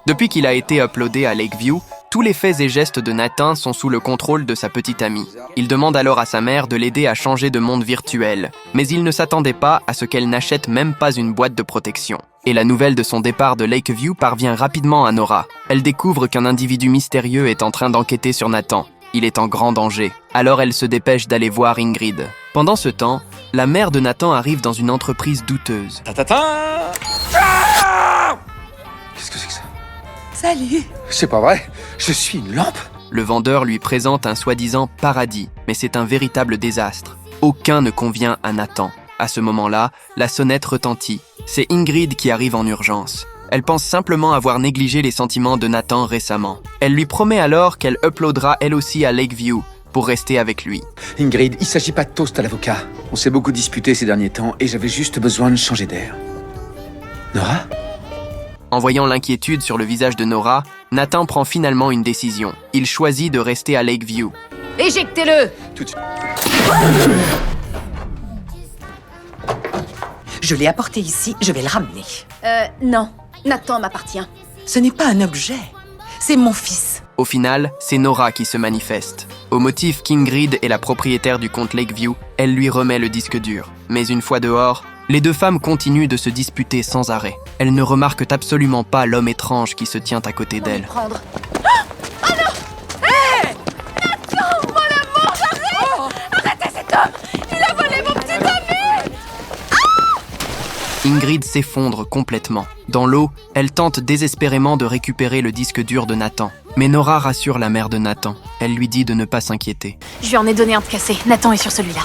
Depuis qu'il a été uploadé à Lakeview, tous les faits et gestes de Nathan sont sous le contrôle de sa petite amie. Il demande alors à sa mère de l'aider à changer de monde virtuel, mais il ne s'attendait pas à ce qu'elle n'achète même pas une boîte de protection. Et la nouvelle de son départ de Lakeview parvient rapidement à Nora. Elle découvre qu'un individu mystérieux est en train d'enquêter sur Nathan. Il est en grand danger. Alors elle se dépêche d'aller voir Ingrid. Pendant ce temps, la mère de Nathan arrive dans une entreprise douteuse. Ta-ta-ta! Qu'est-ce que c'est que ça? Salut. C'est pas vrai, je suis une lampe. Le vendeur lui présente un soi-disant paradis, mais c'est un véritable désastre. Aucun ne convient à Nathan. À ce moment-là, la sonnette retentit. C'est Ingrid qui arrive en urgence. Elle pense simplement avoir négligé les sentiments de Nathan récemment. Elle lui promet alors qu'elle uploadera elle aussi à Lakeview pour rester avec lui. Ingrid, il s'agit pas de toast à l'avocat. On s'est beaucoup disputé ces derniers temps et j'avais juste besoin de changer d'air. Nora? En voyant l'inquiétude sur le visage de Nora, Nathan prend finalement une décision. Il choisit de rester à Lakeview. Éjectez-le. Tout de suite. Je l'ai apporté ici, je vais le ramener. Non. Nathan m'appartient. Ce n'est pas un objet, c'est mon fils. Au final, c'est Nora qui se manifeste. Au motif qu'Ingrid est la propriétaire du compte Lakeview, elle lui remet le disque dur. Mais une fois dehors, les deux femmes continuent de se disputer sans arrêt. Elles ne remarquent absolument pas l'homme étrange qui se tient à côté d'elles. Prendre. Oh non! Hé! Nathan, mon amour, j'arrête! Arrêtez cet homme! Il a volé mon petit ami! Ingrid s'effondre complètement. Dans l'eau, elle tente désespérément de récupérer le disque dur de Nathan. Mais Nora rassure la mère de Nathan. Elle lui dit de ne pas s'inquiéter. Je lui en ai donné un de cassé. Nathan est sur celui-là.